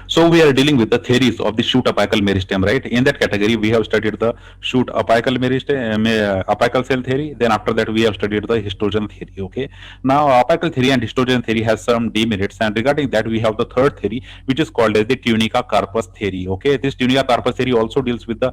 So we are dealing with the theories of the shoot apical meristem, right? In that category, we have studied the shoot apical meristem, apical cell theory. Then after that, we have studied the histogen theory. Okay. Now, apical theory and histogen theory has some demerits, and regarding that, we have the third theory, which is called as the Tunica Corpus theory. Okay. This Tunica Corpus theory also deals with the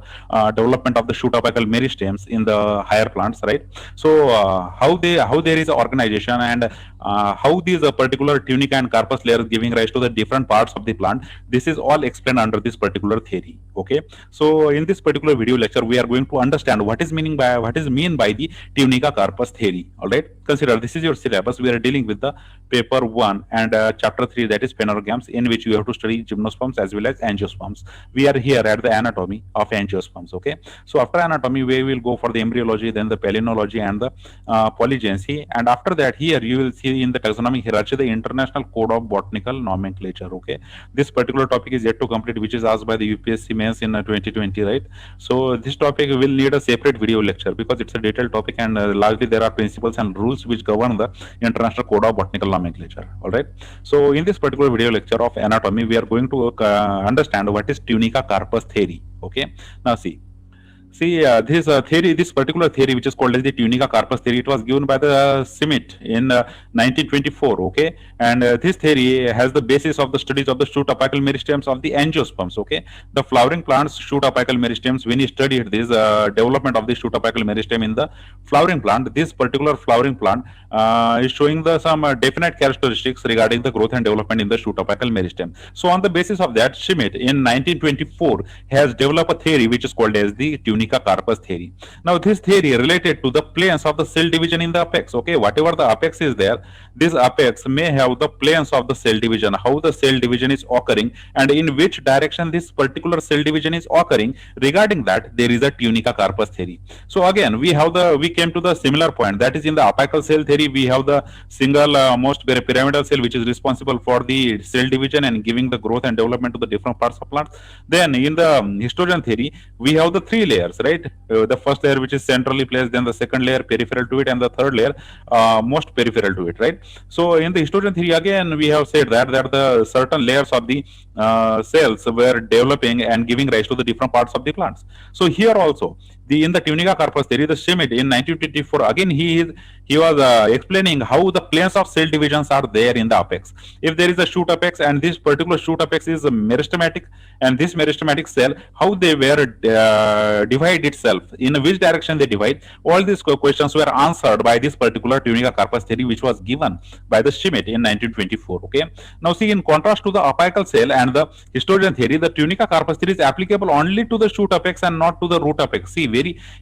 development of the shoot apical meristems in the higher plants, right? So how there is a organization and how these particular tunica and carpus layers giving rise to the different parts of the plant, this is all explained under this particular theory. Okay, so in this particular video lecture we are going to understand what is mean by the tunica carpus theory. All right, consider this is your syllabus. We are dealing with the paper 1 and chapter 3, that is phanerogams, in which you have to study gymnosperms as well as angiosperms. We are here at the anatomy of angiosperms. Okay, so after anatomy we will go for the embryology, then the palynology and the polygency, and after that here you will see in the taxonomic hierarchy the international code of botanical nomenclature. Okay, this particular topic is yet to complete, which is asked by the UPSC mains in 2020, right? So this topic will need a separate video lecture because it's a detailed topic, and largely there are principles and rules which govern the international code of botanical nomenclature. All right, so in this particular video lecture of anatomy we are going to understand what is tunica carpus theory. Okay, now see, this theory, this particular theory, which is called as the Tunica Corpus theory, it was given by the Schmidt in 1924. Okay, and this theory has the basis of the studies of the shoot apical meristems of the angiosperms. Okay, the flowering plants shoot apical meristems. When you studied this development of the shoot apical meristem in the flowering plant, this particular flowering plant is showing the some definite characteristics regarding the growth and development in the shoot apical meristem. So, on the basis of that, Schmidt in 1924 has developed a theory which is called as the Tunica Carpus theory. Now, this theory related to the planes of the cell division in the apex. Okay, whatever the apex is there, this apex may have the planes of the cell division, how the cell division is occurring, and in which direction this particular cell division is occurring. Regarding that, there is a Tunica Carpus theory. So again, we came to the similar point, that is in the apical cell theory, we have the single most pyramidal cell which is responsible for the cell division and giving the growth and development to the different parts of plants. Then in the histogen theory, we have the three layers, right? The first layer which is centrally placed, then the second layer peripheral to it, and the third layer most peripheral to it, right? So in the histogen theory, again we have said that the certain layers of the cells were developing and giving rise to the different parts of the plants. So here also, in the Tunica Corpus theory, the Schmidt in 1924, again he was explaining how the planes of cell divisions are there in the apex. If there is a shoot apex and this particular shoot apex is a meristematic, and this meristematic cell, how they were divide itself, in which direction they divide, all these questions were answered by this particular Tunica Corpus theory which was given by the Schmidt in 1924. Okay, now see, in contrast to the apical cell and the histogen theory, the Tunica Corpus theory is applicable only to the shoot apex and not to the root apex. See,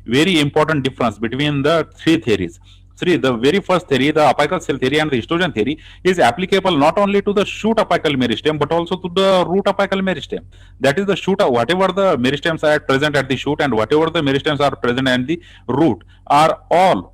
very important difference between the three theories. Three, the very first theory, the apical cell theory and the histogen theory, is applicable not only to the shoot apical meristem but also to the root apical meristem. That is the shoot, whatever the meristems are present at the shoot and whatever the meristems are present at the root are all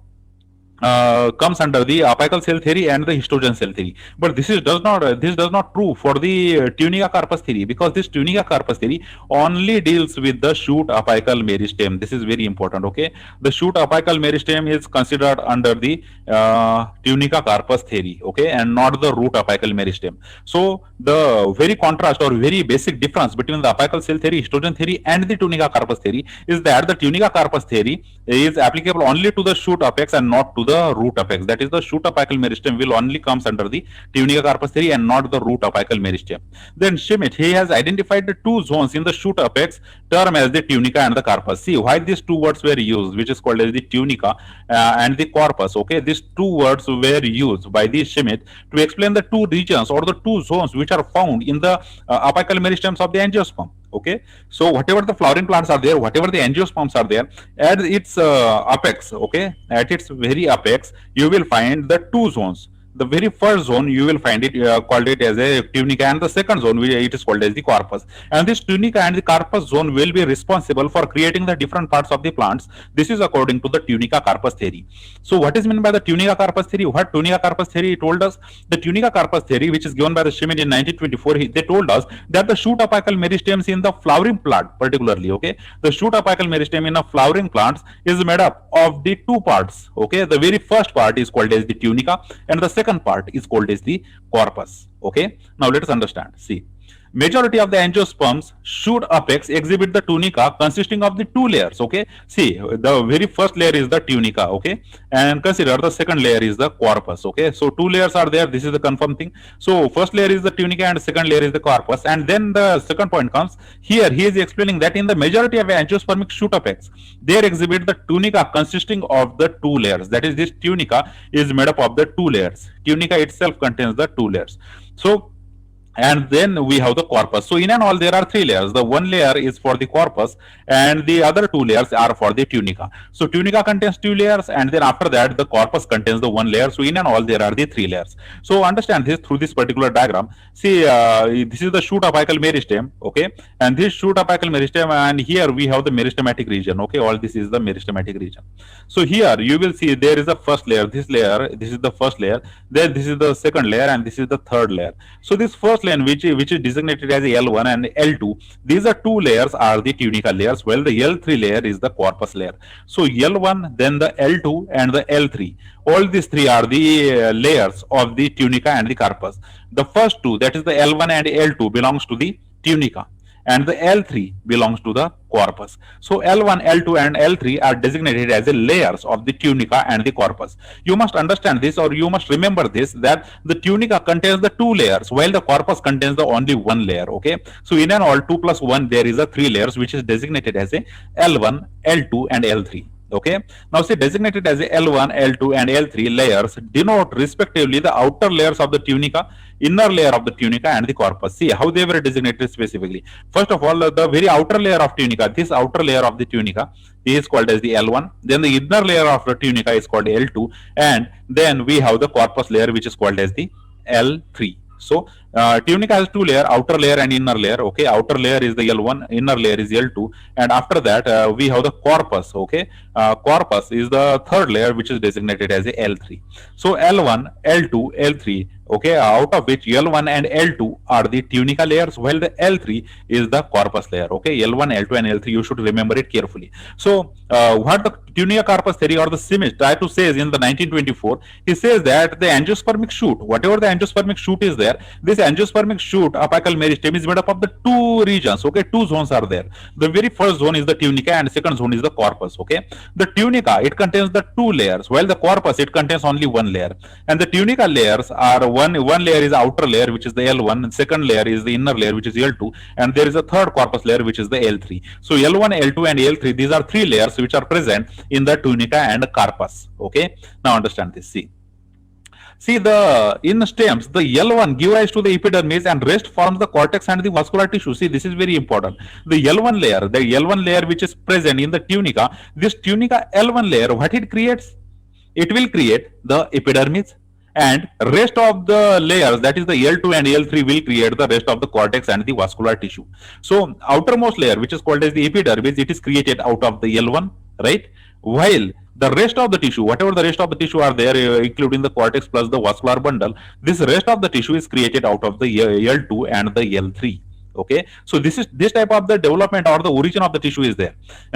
comes under the apical cell theory and the histogen cell theory. But this does not true for the Tunica Corpus theory, because this Tunica Corpus theory only deals with the shoot apical meristem. This is very important. Okay, the shoot apical meristem is considered under the Tunica Corpus theory. Okay, and not the root apical meristem. So the very contrast or very basic difference between the apical cell theory, histogen theory, and the Tunica Corpus theory is that the Tunica Corpus theory is applicable only to the shoot apex and not to the root apex. That is, the shoot apical meristem will only comes under the Tunica Corpus theory and not the root apical meristem. Then Schmidt, he has identified the two zones in the shoot apex term as the tunica and the carpus. See why these two words were used, which is called as the tunica and the corpus. Okay, these two words were used by the Schmidt to explain the two regions or the two zones which are found in the apical meristems of the angiosperm. Okay, so whatever the flowering plants are there, whatever the angiosperms are there, at its apex, okay, at its very apex, you will find the two zones. The very first zone you will find it called it as a tunica, and the second zone it is called as the corpus. And this tunica and the corpus zone will be responsible for creating the different parts of the plants. This is according to the Tunica Corpus theory. So what is meant by the Tunica Corpus theory? What Tunica Corpus theory told us? The Tunica Corpus theory, which is given by the Schmidt in 1924, they told us that the shoot apical meristems in the flowering plant, particularly, okay, the shoot apical meristem in a flowering plants is made up of the two parts. Okay, the very first part is called as the tunica, and the second part is called as the corpus. Okay, now let us understand. See, Majority of the angiosperms shoot apex exhibit the tunica consisting of the two layers. Okay, see, the very first layer is the tunica. Okay, and consider the second layer is the corpus. Okay, so two layers are there. This is the confirmed thing. So first layer is the tunica and second layer is the corpus. And then the second point comes here. He is explaining that in the majority of angiospermic shoot apex, they exhibit the tunica consisting of the two layers. That is, this tunica is made up of the two layers. Tunica itself contains the two layers. So, and then we have the corpus. So in and all there are three layers. The one layer is for the corpus and the other two layers are for the tunica. So tunica contains two layers, and then after that the corpus contains the one layer. So in and all there are the three layers. So understand this through this particular diagram. See, this is the shoot apical meristem. Okay, and this shoot apical meristem, and here we have the meristematic region. Okay, all this is the meristematic region. So here you will see there is a first layer, this is the first layer, then this is the second layer, and this is the third layer. So this first layer which is designated as L1 and L2, these are two layers are the tunica layers, while the L3 layer is the corpus layer. So L1, then the L2 and the L3, all these three are the layers of the tunica and the corpus. The first two, that is the L1 and L2, belongs to the tunica, and the L3 belongs to the corpus. So L1, L2 and L3 are designated as the layers of the tunica and the corpus. You must understand this, or you must remember this, that the tunica contains the two layers while the corpus contains the only one layer. Okay, so in and all 2 plus 1 there is a three layers which is designated as a L1, L2 and L3. Okay, now see, designated as a L1, L2 and L3 layers denote respectively the outer layers of the tunica, inner layer of the tunica and the corpus. See how they were designated specifically. First of all, the very outer layer of tunica, this outer layer of the tunica is called as the L1, then the inner layer of the tunica is called L2, and then we have the corpus layer which is called as the L3. So tunica has two layer, outer layer and inner layer. Okay, outer layer is the L1, inner layer is L2, and after that we have the corpus. Okay, corpus is the third layer which is designated as a L3. So L1, L2, L3. Okay, out of which L1 and L2 are the tunica layers, while the L3 is the corpus layer. Okay, L1, L2 and L3, you should remember it carefully. So what the Tunica corpus theory or the Schmidt tried to say is in the 1924, he says that the angiospermic shoot, whatever the angiospermic shoot is there, this angiospermic shoot apical meristem is made up of the two regions. Okay, two zones are there. The very first zone is the tunica and second zone is the corpus. Okay, the tunica, it contains the two layers, while the corpus, it contains only one layer. And the tunica layers are one layer is outer layer which is the L1, and second layer is the inner layer which is L2, and there is a third corpus layer which is the L3. So L1, L2 and L3, these are three layers which are present in the tunica and corpus. Okay, now understand this. See, the in stems, the L1 give rise to the epidermis and rest forms the cortex and the vascular tissue. See, this is very important. The L1 layer which is present in the tunica, this tunica L1 layer, what it creates? It will create the epidermis, and rest of the layers, that is the L2 and L3, will create the rest of the cortex and the vascular tissue. So outermost layer which is called as the epidermis, it is created out of the L1, right? While the rest of the tissue, whatever the rest of the tissue are there, including the cortex plus the vascular bundle, this rest of the tissue is created out of the L2 and the L3. Okay, so this type of the development or the origin of the tissue is there.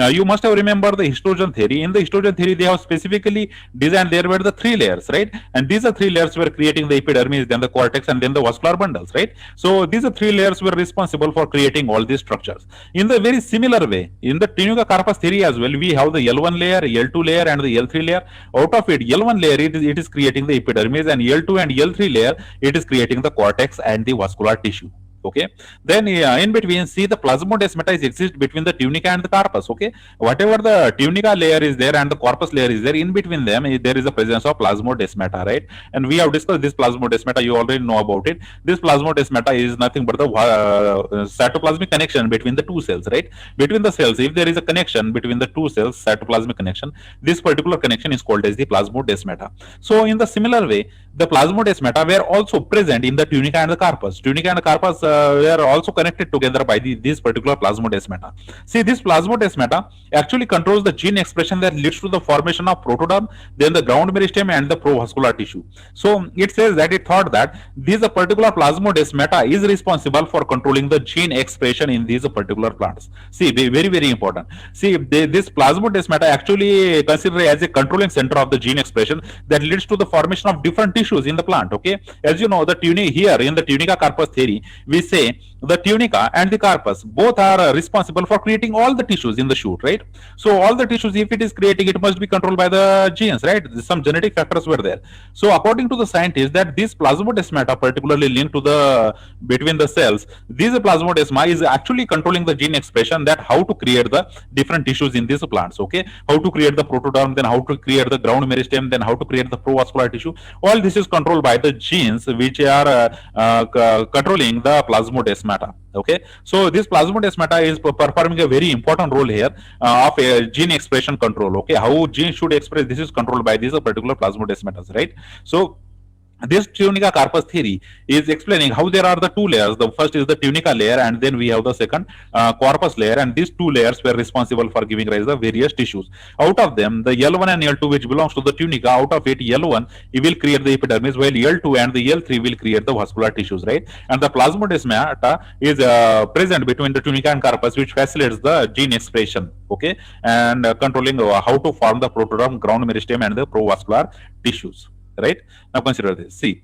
You must have remembered the histogen theory. In the histogen theory, they have specifically designed, there were the three layers, right? And these are three layers were creating the epidermis, then the cortex, and then the vascular bundles, right? So these are three layers were responsible for creating all these structures. In the very similar way, in the Tunica corpus theory as well, we have the L1 layer, L2 layer, and the L3 layer. Out of it, L1 layer it is creating the epidermis, and L2 and L3 layer it is creating the cortex and the vascular tissue. Okay, then in between, see, the plasmodesmata is exist between the tunica and the corpus. Okay, whatever the tunica layer is there and the corpus layer is there, in between them there is a presence of plasmodesmata, right? And we have discussed this plasmodesmata, you already know about it. This plasmodesmata is nothing but the cytoplasmic connection between the two cells, right? Between the cells, if there is a connection between the two cells, cytoplasmic connection, this particular connection is called as the plasmodesmata. So in the similar way, the plasmodesmata were also present in the tunica and the corpus. Tunica and the corpus were also connected together by this particular plasmodesmata. See, this plasmodesmata actually controls the gene expression that leads to the formation of protoderm, then the ground meristem and the provascular tissue. So it says that it thought that this particular plasmodesmata is responsible for controlling the gene expression in these particular plants. See, very, very important. See, this plasmodesmata actually considered as a controlling center of the gene expression that leads to the formation of different tissues in the plant. Okay, as you know, the here in the Tunica corpus theory, we we say the tunica and the carpus both are responsible for creating all the tissues in the shoot, right? So all the tissues, if it is creating, it must be controlled by the genes, right? Some genetic factors were there. So according to the scientists, that this plasmodesmata, particularly linked to the between the cells, this plasmodesma is actually controlling the gene expression, that how to create the different tissues in these plants, okay? How to create the protoderm, then how to create the ground meristem, then how to create the provascular tissue. All this is controlled by the genes which are controlling the plasmodesmata, okay? So this plasmodesmata is performing a very important role here of gene expression control, okay? How gene should express, this is controlled by these particular plasmodesmata, right? So this tunica carpus theory is explaining how there are the two layers. The first is the tunica layer, and then we have the second corpus layer, and these two layers were responsible for giving rise to the various tissues. Out of them, the L1 and L2, which belongs to the tunica, out of it, L1 it will create the epidermis, while L2 and the L3 will create the vascular tissues, right? And the plasmodesmata is present between the tunica and carpus, which facilitates the gene expression, okay, and controlling how to form the protoderm, ground meristem, and the provascular tissues. Right, now consider this. See,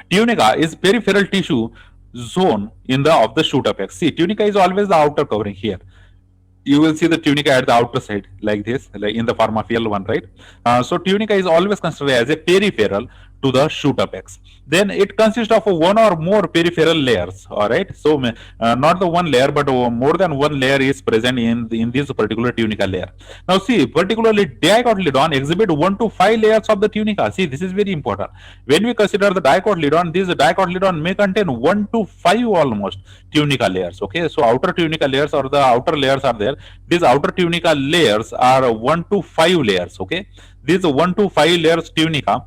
tunica is peripheral tissue zone in the of the shoot apex. See, tunica is always the outer covering here. You will see the tunica at the outer side like this, like in the form of L1, right? So tunica is always considered as a peripheral to the shoot apex. Then it consists of one or more peripheral layers, all right? So not the one layer, but more than one layer is present in this particular tunica layer. Now see, particularly dicotyledon exhibit 1 to 5 layers of the tunica. See, this is very important. When we consider the dicotyledon, this dicotyledon may contain 1 to 5 almost tunica layers, okay? So outer tunica layers or the outer layers are there. These outer tunica layers are 1 to 5 layers, okay? These 1 to 5 layers tunica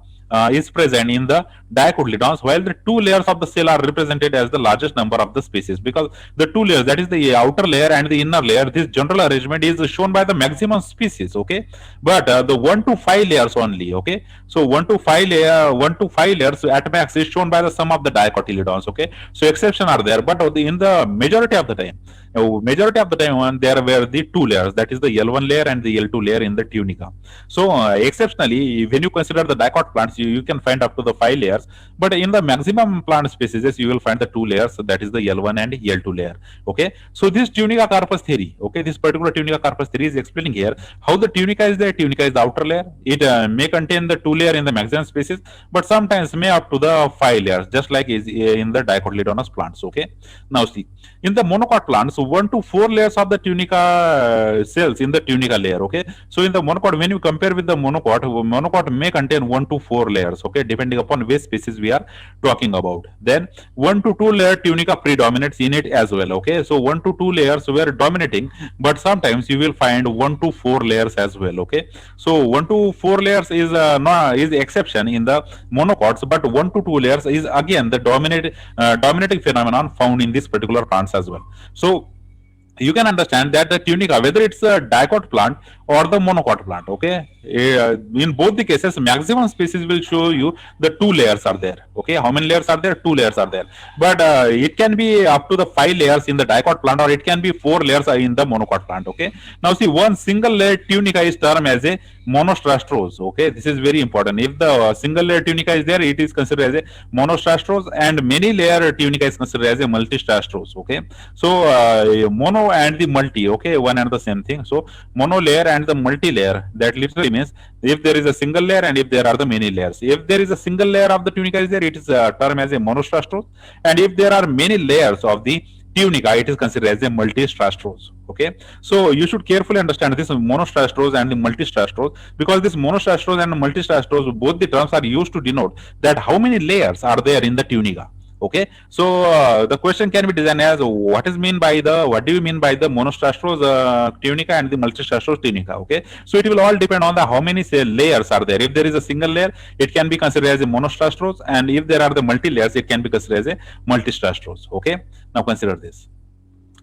is present in the dicotyledons, while the two layers of the cell are represented as the largest number of the species, because the two layers, that is the outer layer and the inner layer, this general arrangement is shown by the maximum species, okay? But the 1 to 5 layers only, okay? So 1 to 5 layers at max is shown by the sum of the dicotyledons, okay? So exception are there, but in the majority of the time there were the two layers, that is the L1 layer and the L2 layer in the tunica. So exceptionally, when you consider the dicot plants, you can find up to the 5 layers, but in the maximum plant species you will find the 2 layers, that is the L1 and L2 layer, okay? So this tunica carpus theory, okay, this particular tunica carpus theory is explaining here how the tunica is there. Tunica is the outer layer, it may contain the 2 layer in the maximum species, but sometimes may up to the 5 layers, just like is in the dicotyledonous plants, okay? Now see, in the monocot plants, 1 to 4 layers of the tunica cells in the tunica layer, okay? So in the monocot, when you compare with the monocot may contain 1 to 4 layers, okay, depending upon which species we are talking about. Then 1 to 2 layer tunica predominates in it as well, okay? So 1 to 2 layers were dominating, but sometimes you will find 1 to 4 layers as well, okay? So 1 to 4 layers is is exception in the monocots, but 1 to 2 layers is again the dominating phenomenon found in this particular plants as well. So you can understand that the tunica, whether it's a dicot plant or the monocot plant, okay, in both the cases maximum species will show you the 2 layers are there, okay? How many layers are there? 2 layers are there, but it can be up to the 5 layers in the dicot plant, or it can be 4 layers in the monocot plant, okay? Now see, one single layer tunica is termed as a monostrastrose, okay? This is very important. If the single layer tunica is there, it is considered as a monostrastrose, and many layer tunica is considered as a multistrastrose, okay? So mono and the multi, okay, one and the same thing. So mono layer and the multi layer, that literally means if there is a single layer and if there are the many layers. If there is a single layer of the tunica is there, it is termed as a monostrastrose, and if there are many layers of the tunica, it is considered as a multistrastrose, okay? So you should carefully understand this monostrastrose and the multistrastrose, because this monostrastrose and multistrastrose, both the terms are used to denote that how many layers are there in the tunica, okay? So the question can be designed as what do you mean by the monostrastrose tunica and the multistrastrose tunica, okay? So it will all depend on the how many layers are there. If there is a single layer, it can be considered as a monostrastrose, and if there are the multi layers, it can be considered as a multistrastrose, okay? Now consider this.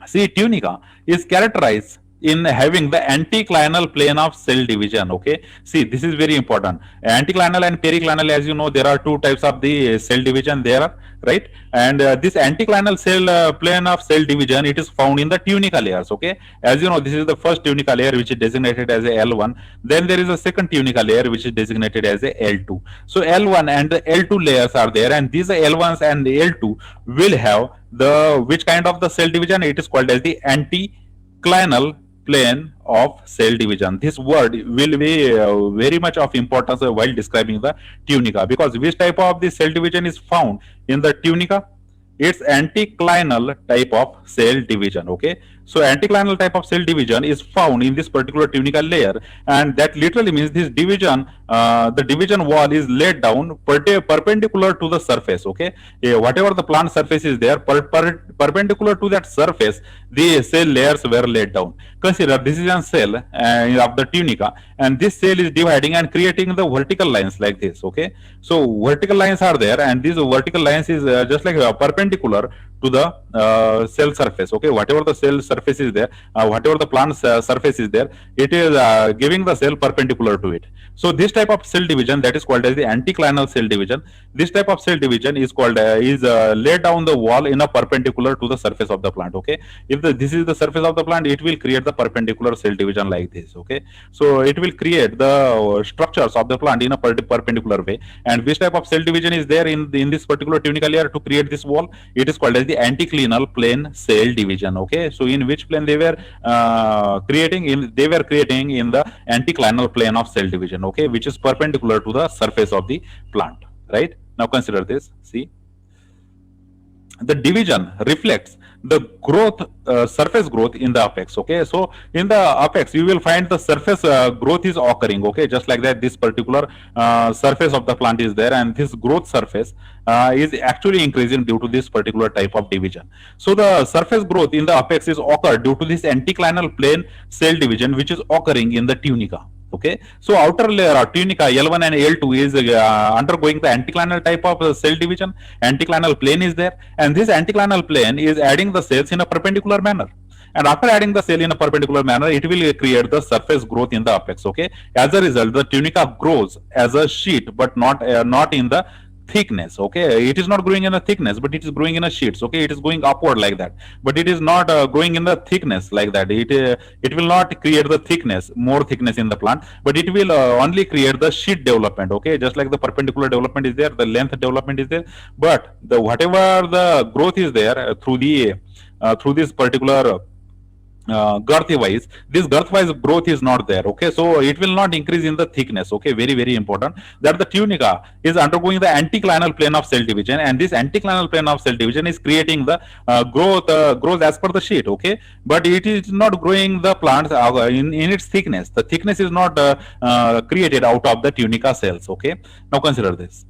See, tunica is characterized in having the anticlinal plane of cell division. Okay, see, this is very important. Anticlinal and periclinal, as you know, there are two types of the cell division there, right? And this anticlinal cell plane of cell division, it is found in the tunica layers. Okay, as you know, this is the first tunica layer, which is designated as a L1. Then there is a second tunica layer, which is designated as a L2. So L1 and the L2 layers are there, and these L1s and the L2 will have the which kind of the cell division? It is called as the anticlinal plane of cell division. This word will be very much of importance while describing the tunica, because which type of the cell division is found in the tunica? It's anticlinal type of cell division. Okay, so anticlinal type of cell division is found in this particular tunica layer, and that literally means this division, the division wall is laid down perpendicular to the surface. Okay, whatever the plant surface is there, perpendicular to that surface, the cell layers were laid down. Consider this is a cell of the tunica, and this cell is dividing and creating the vertical lines like this. Okay, so vertical lines are there, and these vertical lines is just like perpendicular to the cell surface. Okay, whatever the cell surface is there, whatever the plant surface is there, it is giving the cell perpendicular to it. So this type of cell division, that is called as the anticlinal cell division. This type of cell division is called laid down the wall in a perpendicular to the surface of the plant. Okay, if this is the surface of the plant, it will create the perpendicular cell division like this. Okay, so it will create the structures of the plant in a perpendicular way. And which type of cell division is there in this particular tunica layer to create this wall? It is called as the anticlinal plane cell division. Okay, so in which plane they were creating in? They were creating in the anticlinal plane of cell division. Okay, which is perpendicular to the surface of the plant. Right, now consider this. See, the division reflects the growth, surface growth in the apex. Okay, so in the apex you will find the surface growth is occurring. Okay, just like that, this particular surface of the plant is there, and this growth surface is actually increasing due to this particular type of division. So the surface growth in the apex is occurred due to this anticlinal plane cell division, which is occurring in the tunica. Okay, so outer layer of tunica L1 and L2 is undergoing the anticlinal type of cell division. Anticlinal plane is there, and this anticlinal plane is adding the cells in a perpendicular manner. And after adding the cell in a perpendicular manner, it will create the surface growth in the apex. Okay, as a result, the tunica grows as a sheet, but not in the thickness. Okay, it is not growing in a thickness, but it is growing in a sheets. Okay, it is going upward like that, but it is not growing in the thickness like that. It will not create the thickness, more thickness in the plant, but it will only create the sheet development. Okay, just like the perpendicular development is there, the length development is there, but the whatever the growth is there through this particular girth wise, this girth wise growth is not there. Okay, so it will not increase in the thickness. Okay, very very important that the tunica is undergoing the anticlinal plane of cell division, and this anticlinal plane of cell division is creating the growth as per the sheet. Okay, but it is not growing the plants in its thickness. The thickness is not created out of the tunica cells. Okay, now consider this.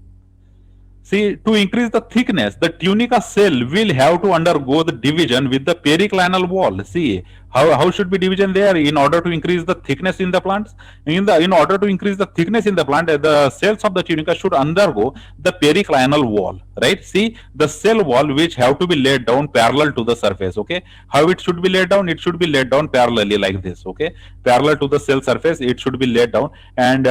See, to increase the thickness, the tunica cell will have to undergo the division with the periclinal wall. See, how should be division there in order to increase the thickness in the plants? In order to increase the thickness in the plant, the cells of the tunica should undergo the periclinal wall. Right? See, the cell wall which have to be laid down parallel to the surface. Okay, how it should be laid down? It should be laid down parallelly like this. Okay, parallel to the cell surface, it should be laid down, and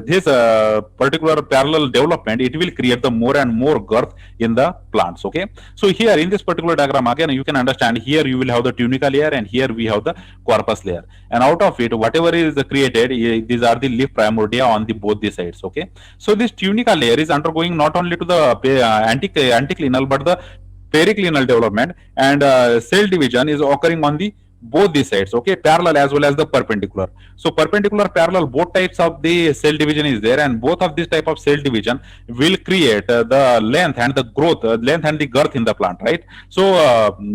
this particular parallel development, it will create the more and more girth in the plants. Okay, so here in this particular diagram, again you can understand, here you will have the tunica layer, and here we have the corpus layer, and out of it whatever is created, these are the leaf primordia on the both the sides. Okay, so this tunica layer is undergoing not only to the anticlinal but the periclinal development, and cell division is occurring on the both the sides. Okay, parallel as well as the perpendicular. So perpendicular, parallel, both types of the cell division is there, and both of this type of cell division will create the length and the growth, length and the girth in the plant. Right? So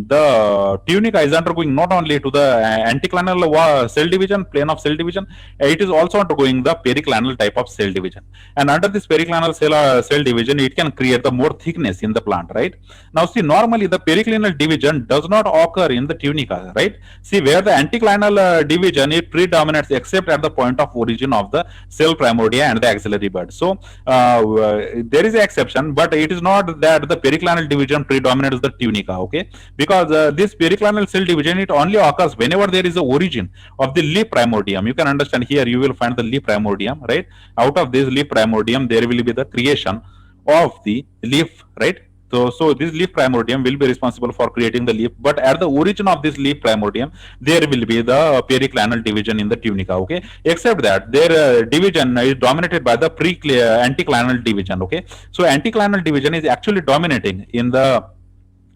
the tunica is undergoing not only to the anticlinal cell division, plane of cell division, it is also undergoing the periclinal type of cell division, and under this periclinal cell division, it can create the more thickness in the plant. Right? Now see, normally the periclinal division does not occur in the tunica. Right? See, where the anticlinal division it predominates except at the point of origin of the cell primordia and the axillary bud. So there is an exception, but it is not that the periclinal division predominates the tunica, okay? Because this periclinal cell division it only occurs whenever there is a origin of the leaf primordium. You can understand here, you will find the leaf primordium, right? Out of this leaf primordium there will be the creation of the leaf, right? So this leaf primordium will be responsible for creating the leaf, but at the origin of this leaf primordium there will be the periclinal division in the tunica, okay? Except that their division is dominated by the anticlinal division, okay? So anticlinal division is actually dominating in the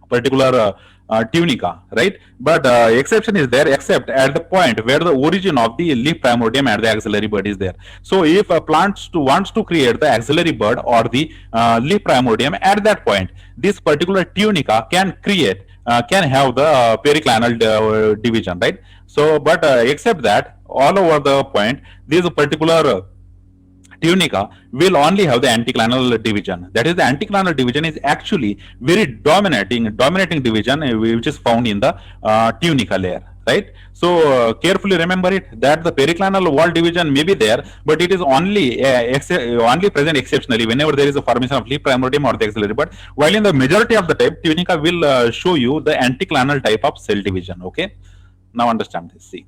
particular tunica, right? But exception is there except at the point where the origin of the leaf primordium and the axillary bud is there. So if a plant wants to create the axillary bud or the leaf primordium at that point, this particular tunica can create can have the periclinal division, right? So but except that all over the point this particular tunica will only have the anticlinal division. That is, the anticlinal division is actually very dominating division which is found in the tunica layer, right? So carefully remember it that the periclinal wall division may be there, but it is only only present exceptionally whenever there is a formation of leaf primordium or the axillary bud, while in the majority of the time tunica will show you the anticlinal type of cell division, okay? Now understand this. See,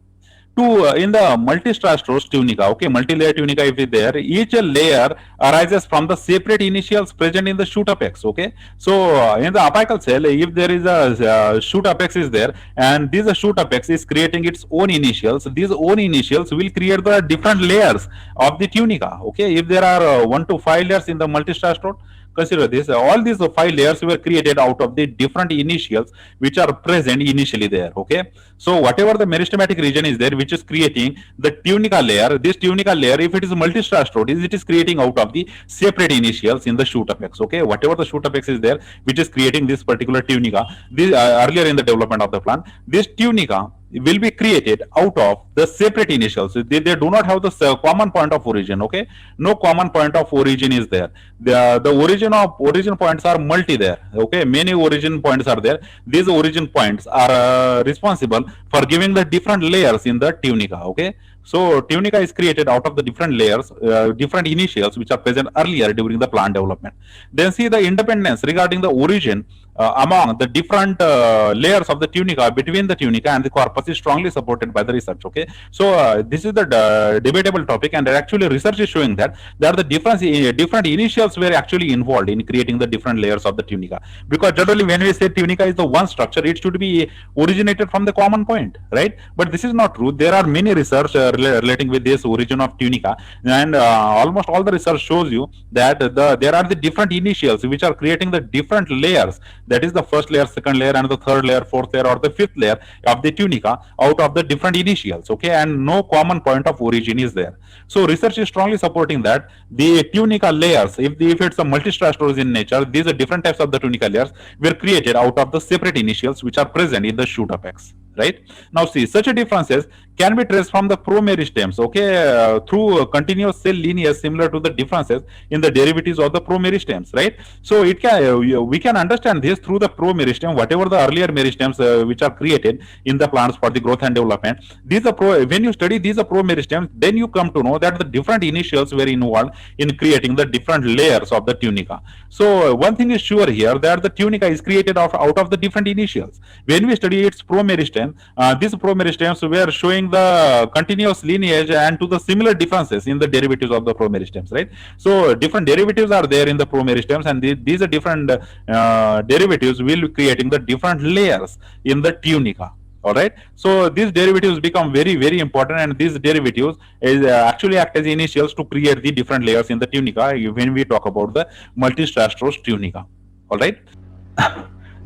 in the multistrastrose tunica, okay, multi-layer tunica if is there, each layer arises from the separate initials present in the shoot apex, okay? So in the apical cell, if there is a shoot apex is there and this shoot apex is creating its own initials, these own initials will create the different layers of the tunica, okay? If there are 1 to 5 layers in the multistrastrose, consider this, all these 5 layers were created out of the different initials which are present initially there, okay? So whatever the meristematic region is there which is creating the tunica layer, this tunica layer, if it is multistrastrose, it is creating out of the separate initials in the shoot apex, okay? Whatever the shoot apex is there which is creating this particular tunica, this earlier in the development of the plant, this tunica will be created out of the separate initials. They do not have the common point of origin, okay? No common point of origin is there. The origin points are multi there, okay? Many origin points are there. These origin points are responsible for giving the different layers in the tunica, okay? So tunica is created out of the different layers, different initials which are present earlier during the plant development. Then see the independence regarding the origin among the different layers of the tunica between the tunica and the corpus is strongly supported by the research, okay? So this is the debatable topic, and actually research is showing that there are the different initials were actually involved in creating the different layers of the tunica, because generally when we say tunica is the one structure, it should be originated from the common point, right? But this is not true. There are many research relating with this origin of tunica, and almost all the research shows you that there are the different initials which are creating the different layers, that is the first layer, second layer, and the third layer, fourth layer, or the fifth layer of the tunica out of the different initials, okay? And no common point of origin is there. So research is strongly supporting that the tunica layers, if it's a multistrastrose in nature, these are different types of the tunica layers were created out of the separate initials which are present in the shoot apex, right? Now see, such a differences can be traced from the promeristems, okay, through a continuous cell lineage similar to the differences in the derivatives of the promeristems, right? So it can we can understand this through the promeristem, whatever the earlier meristems which are created in the plants for the growth and development. These are when you study these are promeristems, then you come to know that the different initials were involved in creating the different layers of the tunica. So one thing is sure here, that the tunica is created out of the different initials. When we study its promeristem, these promeristems were showing the continuous lineage and to the similar differences in the derivatives of the promeristems, right? So different derivatives are there in the promeristems, and these are different derivatives will be creating the different layers in the tunica. All right, so these derivatives become very, very important, and these derivatives is actually act as initials to create the different layers in the tunica when we talk about the multistrastrose tunica. All right.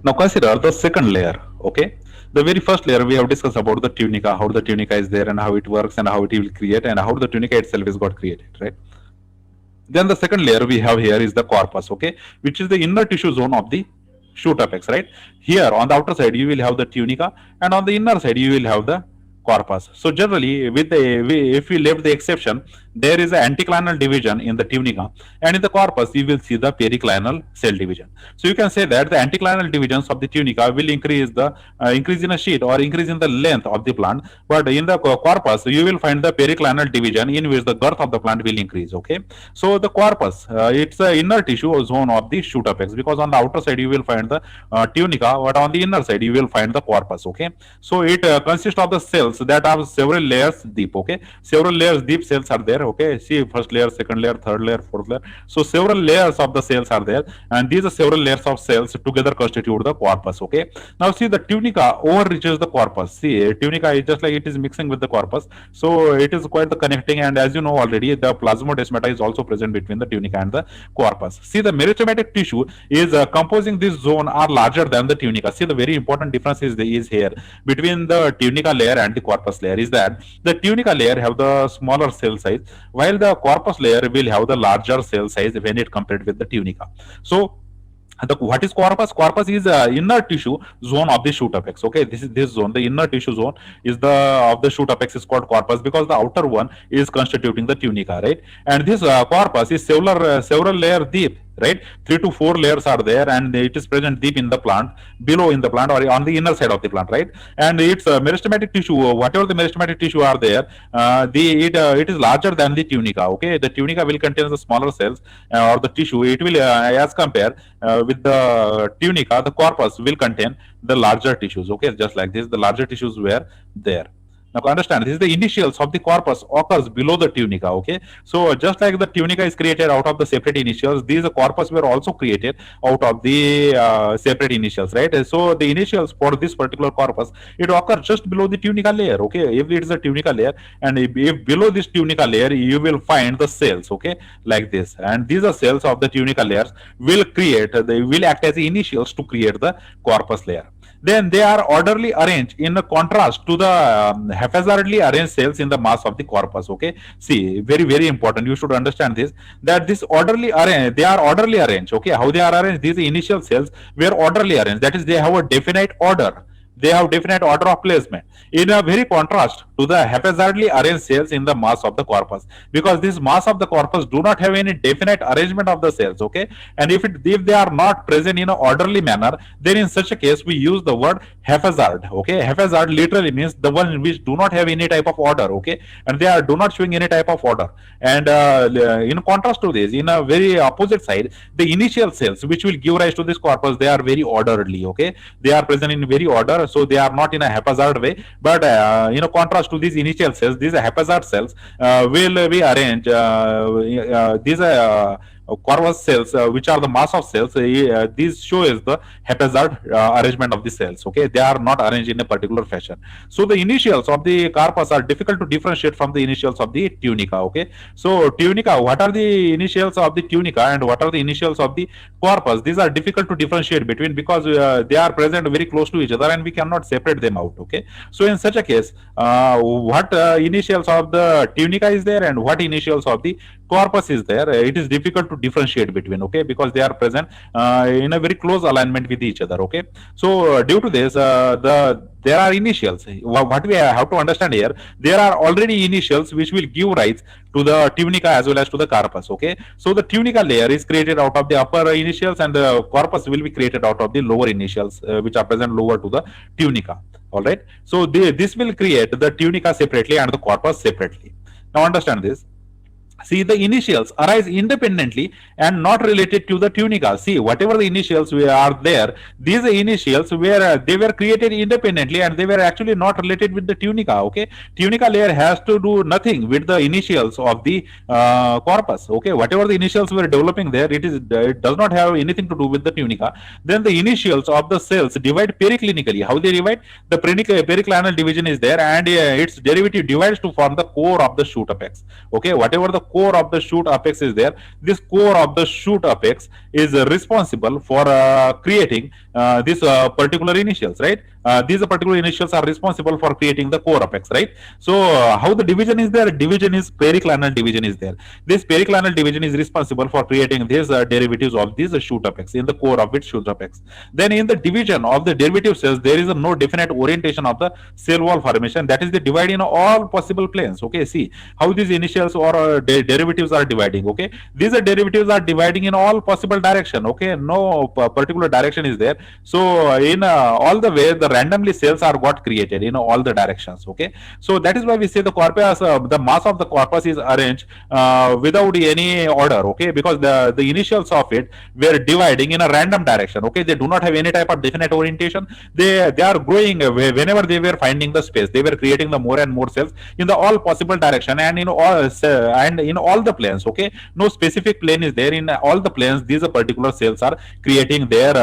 Now consider the second layer, okay? The very first layer we have discussed about the tunica, how the tunica is there and how it works and how it will create and how the tunica itself is got created, right? Then the second layer we have here is the corpus, okay, which is the inner tissue zone of the shoot apex, right? Here on the outer side you will have the tunica, and on the inner side you will have the corpus. So generally, with if we left the exception, there is an anticlinal division in the tunica, and in the corpus you will see the periclinal cell division. So you can say that the anticlinal divisions of the tunica will increase in a sheet or increase in the length of the plant, but in the corpus you will find the periclinal division in which the girth of the plant will increase. Okay, so the corpus, it's the inner tissue zone of the shoot apex, because on the outer side you will find the tunica, but on the inner side you will find the corpus. Okay, so it consists of the cells that have several layers deep. Okay, several layers deep cells are there. Okay, see, first layer, second layer, third layer, fourth layer. So several layers of the cells are there, and these are several layers of cells together constitute the corpus. Okay, now see, the tunica overreaches the corpus. See, tunica is just like it is mixing with the corpus, so it is quite the connecting, and as you know already, the plasmodesmata is also present between the tunica and the corpus. See, the meristematic tissue is composing this zone are larger than the tunica. See, the very important difference is here between the tunica layer and the corpus layer is that the tunica layer have the smaller cell size, while the corpus layer will have the larger cell size when it compared with the tunica. So what is corpus? Corpus is inner tissue zone of the shoot apex. Okay, this is this zone. The inner tissue zone is the of the shoot apex is called corpus, because the outer one is constituting the tunica, right? And this corpus is several layer deep, right? 3 to 4 layers are there, and it is present deep in the plant, below in the plant, or on the inner side of the plant, right? And its meristematic tissue, whatever the meristematic tissue are there, it is larger than the tunica. Okay, the tunica will contain the smaller cells or the tissue. It will as compare with the tunica, the corpus will contain the larger tissues. Okay, just like this, the larger tissues were there. Now understand, this is the initials of the corpus occurs below the tunica. Okay, so just like the tunica is created out of the separate initials, these corpus were also created out of the separate initials, right? So the initials for this particular corpus, it occurs just below the tunica layer. Okay, if it is a tunica layer, and if below this tunica layer you will find the cells. Okay, like this, and these are cells of the tunica layers will create, they will act as the initials to create the corpus layer. Then they are orderly arranged in contrast to the haphazardly arranged cells in the mass of the corpus. Okay, see, very important, you should understand this, that this orderly arrange, they are orderly arranged. Okay, how they are arranged? These initial cells were orderly arranged, that is, they have a definite order, they have definite order of placement, in a very contrast to the haphazardly arranged cells in the mass of the corpus, because this mass of the corpus do not have any definite arrangement of the cells. Okay, and if they are not present in an orderly manner, then in such a case we use the word haphazard. Okay, haphazard literally means the one which do not have any type of order. Okay, and they are do not showing any type of order, and in contrast to this, in a very opposite side, the initial cells which will give rise to this corpus, they are very orderly. Okay, they are present in very order, so they are not in a haphazard way, but in a contrast to these initial cells, these haphazard cells will be arranged, these corpus cells, which are the mass of cells, these show as the haphazard arrangement of the cells. Okay, they are not arranged in a particular fashion. So the initials of the corpus are difficult to differentiate from the initials of the tunica. Okay, so tunica, what are the initials of the tunica and what are the initials of the corpus? These are difficult to differentiate between, because they are present very close to each other and we cannot separate them out. Okay, so in such a case, what initials of the tunica is there and what initials of the corpus is there, it is difficult to differentiate between. Okay, because they are present in a very close alignment with each other. Okay, so due to this, there are initials. What we have to understand here, there are already initials which will give rise to the tunica as well as to the corpus. Okay, so the tunica layer is created out of the upper initials, and the corpus will be created out of the lower initials, which are present lower to the tunica. All right, so this will create the tunica separately and the corpus separately. Now understand this. See, the initials arise independently and not related to the tunica. See, whatever the initials are there, these initials were they were created independently and they were actually not related with the tunica. Okay, tunica layer has to do nothing with the initials of the corpus. Okay, whatever the initials were developing there, it does not have anything to do with the tunica. Then the initials of the cells divide periclinically. How they divide? The periclinal division is there, and its derivative divides to form the core of the shoot apex. Okay, whatever the core of the shoot apex is there, this core of the shoot apex is responsible for creating this particular initials, right? these particular initials are responsible for creating the core apex, right? So how the division is there? Division is periclinal division is there. This periclinal division is responsible for creating these derivatives of these shoot apex in the core of its shoot apex. Then in the division of the derivative cells, there is no definite orientation of the cell wall formation. That is the divide in all possible planes. Okay, see how these initials or derivatives are dividing. Okay, these derivatives are dividing in all possible direction. Okay, no particular direction is there. So in all the way, the randomly cells are got created in all the directions. Okay, so that is why we say the corpus, the mass of the corpus is arranged without any order. Okay, because the initials of it were dividing in a random direction. Okay, they do not have any type of definite orientation. They are growing whenever they were finding the space. They were creating the more and more cells in the all possible direction and in all the planes. Okay, no specific plane is there. In all the planes, these particular cells are creating their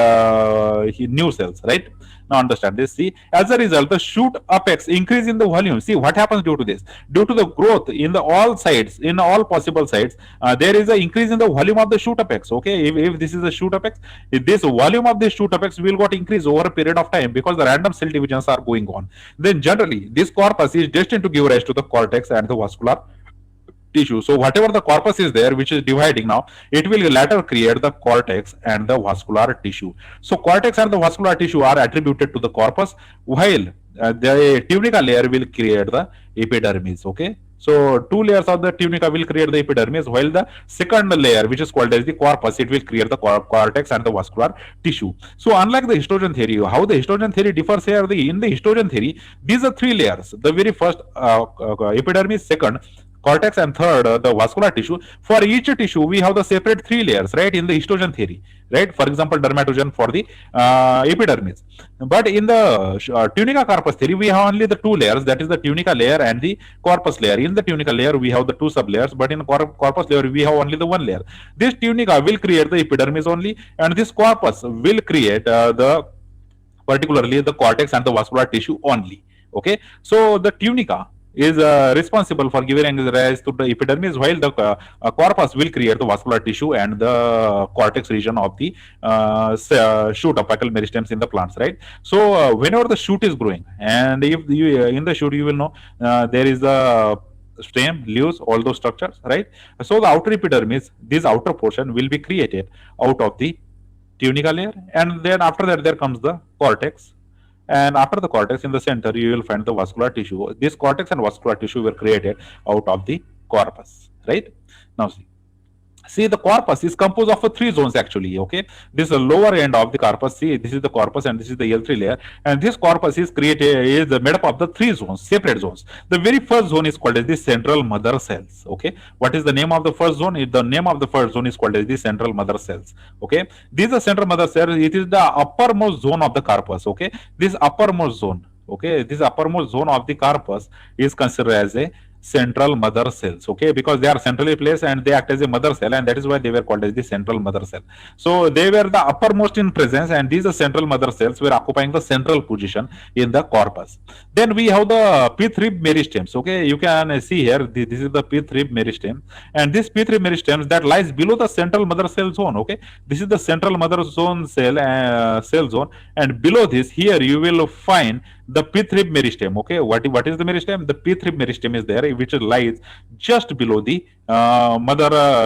new cells, right? Now understand this. See, as a result, the shoot apex increase in the volume. See what happens due to this. Due to the growth in the all sides, in all possible sides, there is an increase in the volume of the shoot apex. Okay, if this is a shoot apex, if this volume of the shoot apex will got increase over a period of time because the random cell divisions are going on. Then generally, this corpus is destined to give rise to the cortex and the vascular tissue. So whatever the corpus is there, which is dividing now, it will later create the cortex and the vascular tissue. So cortex and the vascular tissue are attributed to the corpus, while the tunica layer will create the epidermis. Okay. So two layers of the tunica will create the epidermis, while the second layer, which is called as the corpus, it will create the cortex and the vascular tissue. So unlike the histogen theory, how the histogen theory differs here, in the histogen theory, these are three layers. The very first epidermis, second cortex, and third the vascular tissue. For each tissue we have the separate three layers, right, in the histogen theory, right? For example, dermatogen for the epidermis. But in the tunica corpus theory, we have only the two layers, that is the tunica layer and the corpus layer. In the tunica layer we have the two sub layers, but in the corpus layer we have only the one layer. This tunica will create the epidermis only, and this corpus will create the particularly the cortex and the vascular tissue only. Okay, so the tunica is responsible for giving rise to the epidermis, while the corpus will create the vascular tissue and the cortex region of the shoot apical meristems in the plants, right? So whenever the shoot is growing, and if you in the shoot, you will know there is a stem, leaves, all those structures, right? So the outer epidermis, this outer portion, will be created out of the tunica layer, and then after that there comes the cortex, and after the cortex, in the center you will find the vascular tissue. This cortex and vascular tissue were created out of the corpus, right? Now see, the corpus is composed of three zones actually. Okay, this is the lower end of the corpus. See, this is the corpus and this is the L3 layer, and this corpus is made up of the three zones, separate zones. The very first zone is called as the central mother cells. Okay, what is the name of the first zone? The name of the first zone is called as the central mother cells. Okay, these are central mother cells. It is the uppermost zone of the corpus. Okay, this uppermost zone. Okay, this uppermost zone of the corpus is considered as a central mother cells. Okay, because they are centrally placed and they act as a mother cell, and that is why they were called as the central mother cell. So they were the uppermost in presence, and these central mother cells were occupying the central position in the corpus. Then we have the pith rib meristems. Okay, you can see here, this is the pith rib meristem, and this pith rib meristems that lies below the central mother cell zone. Okay, this is the central mother zone cell zone, and below this, here you will find the pith rib meristem. Okay, what is the meristem? The pith rib meristem is there, which lies just below the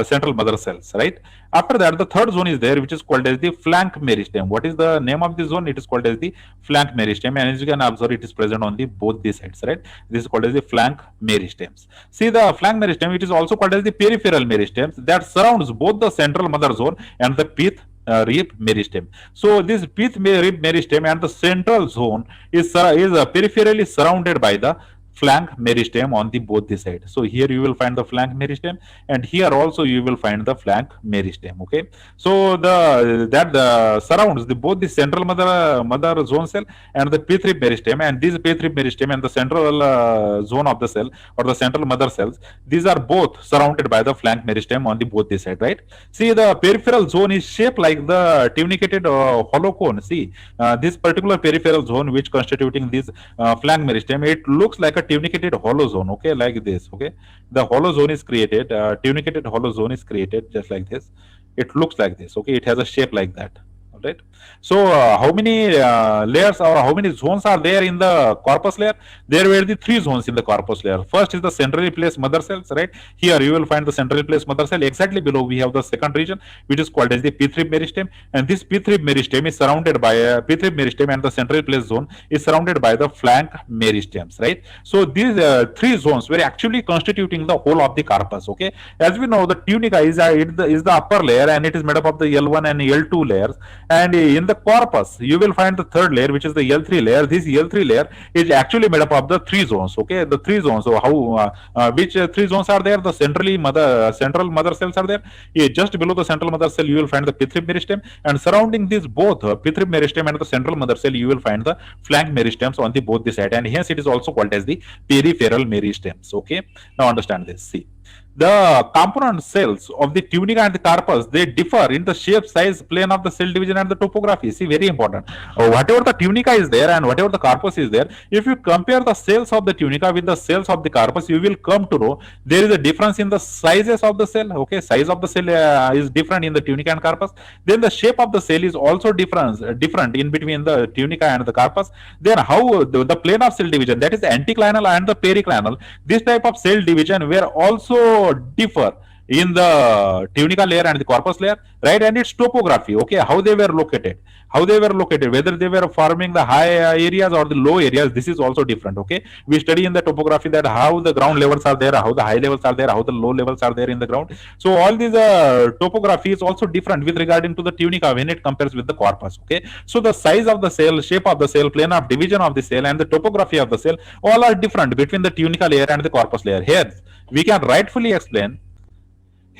central mother cells, right? After that, the third zone is there, which is called as the flank meristem. What is the name of this zone? It is called as the flank meristem, and as you can observe, it is present on the both the sides, right? This is called as the flank meristems. See, the flank meristem, it is also called as the peripheral meristems, that surrounds both the central mother zone and the pith rib meristem. So this pith rib meristem and the central zone is peripherally surrounded by the flank meristem on the both the side. So here you will find the flank meristem, and here also you will find the flank meristem. Okay, so that surrounds both the central mother zone cell and the pith rib meristem, and this pith rib meristem and the central zone of the cell or the central mother cells, these are both surrounded by the flank meristem on the both the side, right? See, the peripheral zone is shaped like the tunicated hollow cone. See, this particular peripheral zone which constituting this flank meristem, it looks like a tunicated hollow zone. Okay, like this. Okay, the hollow zone is created, tunicated hollow zone is created just like this. It looks like this. Okay, it has a shape like that. right? So how many layers or how many zones are there in the corpus layer? There were the three zones in the corpus layer. First is the centrally placed mother cells, right? Here you will find the centrally placed mother cell. Exactly below we have the second region, which is called as the P3 meristem, and this P3 meristem is surrounded by a P3 meristem, and the centrally placed zone is surrounded by the flank meristems, right? So these three zones were actually constituting the whole of the corpus. Okay, as we know, the tunica is the upper layer, and it is made up of the L1 and L2 layers. And in the corpus, you will find the third layer, which is the L3 layer. This L3 layer is actually made up of the three zones. Okay, the three zones. So how which three zones are there? The central mother cells are there. Just below the central mother cell, you will find the P3 meristem, and surrounding these both P3 meristem and the central mother cell, you will find the flank meristems on the both the side, and hence it is also called as the peripheral meristems. Okay, now understand this. See, the component cells of the tunica and the carpus, they differ in the shape, size, plane of the cell division, and the topography. See, very important. Whatever the tunica is there and whatever the carpus is there, if you compare the cells of the tunica with the cells of the carpus, you will come to know there is a difference in the sizes of the cell. Okay, size of the cell is different in the tunica and carpus. Then the shape of the cell is also different in between the tunica and the carpus. Then how the plane of cell division, that is the anticlinal and the periclinal, this type of cell division were also differ in the tunica layer and the corpus layer, right? And its topography, okay, how they were located, whether they were forming the high areas or the low areas, this is also different. Okay, we study in the topography that how the ground levels are there, how the high levels are there, how the low levels are there in the ground. So all these topography is also different with regarding to the tunica when it compares with the corpus. Okay, so the size of the cell, shape of the cell, plane of division of the cell, and the topography of the cell, all are different between the tunica layer and the corpus layer. Here we can rightfully explain.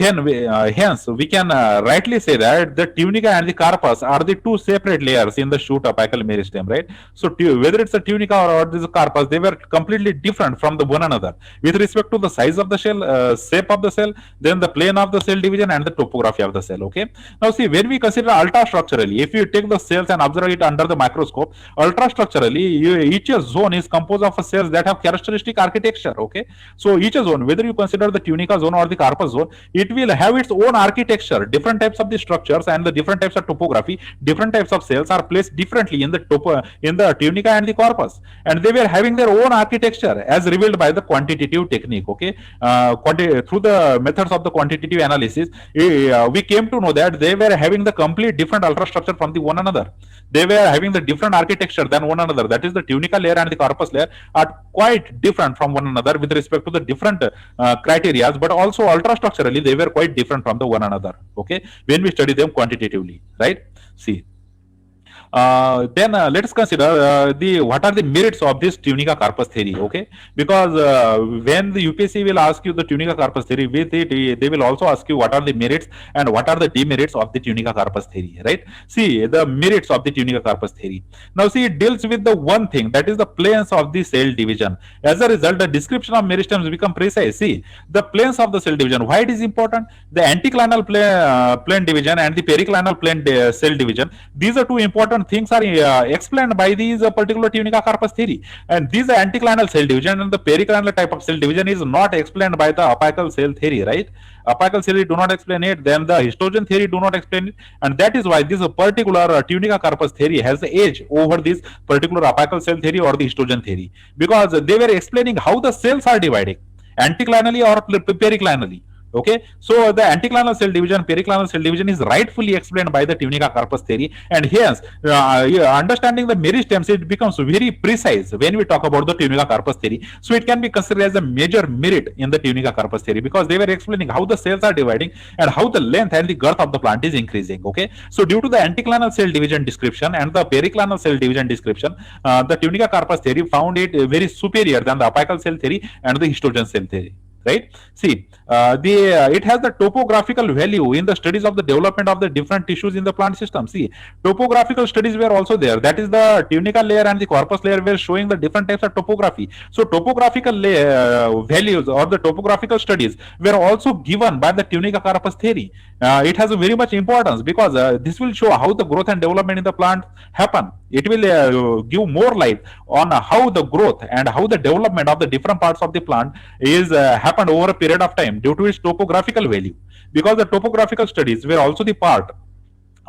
Hence, we can rightly say that the tunica and the carpus are the two separate layers in the shoot apical meristem, right? So, whether it's a tunica or this carpus, they were completely different from the one another with respect to the size of the shell, shape of the cell, then the plane of the cell division, and the topography of the cell. Okay. Now, see, when we consider ultrastructurally, if you take the cells and observe it under the microscope, ultrastructurally, each zone is composed of cells that have characteristic architecture. Okay. So, each zone, whether you consider the tunica zone or the carpus zone, it will have its own architecture. Different types of the structures and the different types of topography, different types of cells are placed differently in the tunica and the corpus, and they were having their own architecture as revealed by the quantitative technique. Okay, through the methods of the quantitative analysis, we came to know that they were having the complete different ultrastructure from the one another. They were having the different architecture than one another. That is, the tunica layer and the corpus layer are quite different from one another with respect to the different criteria, but also ultrastructurally they were quite different from the one another. Okay, when we study them quantitatively, right? See, then let us consider what are the merits of this tunica carpus theory. Okay, because when the UPSC will ask you the tunica carpus theory, with it they will also ask you what are the merits and what are the demerits of the tunica carpus theory, right? See, the merits of the tunica carpus theory. Now see, it deals with the one thing, that is the planes of the cell division. As a result, the description of meristems become precise. See, the planes of the cell division, why it is important? The anticlinal plane division and the periclinal plane cell division, these are two important things are explained by these particular tunica carpus theory, and these anticlinal cell division and the periclinal type of cell division is not explained by the apical cell theory, right? Apical theory do not explain it, then the histogen theory do not explain it, and that is why this particular tunica carpus theory has the edge over this particular apical cell theory or the histogen theory, because they were explaining how the cells are dividing anticlinally or periclinally. Okay, so the anticlinal cell division, periclinal cell division is rightfully explained by the tunica carpus theory, and hence understanding the meristems, it becomes very precise when we talk about the tunica carpus theory. So it can be considered as a major merit in the tunica carpus theory, because they were explaining how the cells are dividing and how the length and the girth of the plant is increasing. Okay, so due to the anticlinal cell division description and the periclinal cell division description, the tunica carpus theory found it very superior than the apical cell theory and the histogen cell theory. Right? See, it has the topographical value in the studies of the development of the different tissues in the plant system. See, topographical studies were also there. That is, the tunica layer and the corpus layer were showing the different types of topography. So, topographical values or the topographical studies were also given by the tunica carpus theory. It has a very much importance, because this will show how the growth and development in the plant happen. It will give more light on how the growth and how the development of the different parts of the plant is happened over a period of time due to its topographical value, because the topographical studies were also the part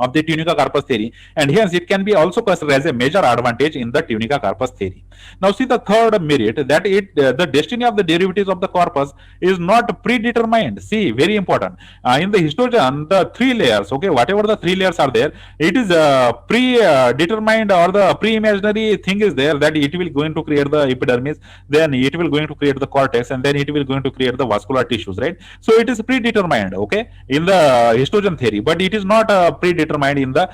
of the Tunica Corpus theory, and hence it can be also considered as a major advantage in the Tunica Corpus theory. Now see the third merit, that the destiny of the derivatives of the corpus is not predetermined. See, very important. In the histogen, the three layers, okay, whatever the three layers are there, it is predetermined, or the pre-imaginary thing is there, that it will going to create the epidermis, then it will going to create the cortex, and then it will going to create the vascular tissues, right? So it is predetermined, okay, in the histogen theory, but it is not predetermined in the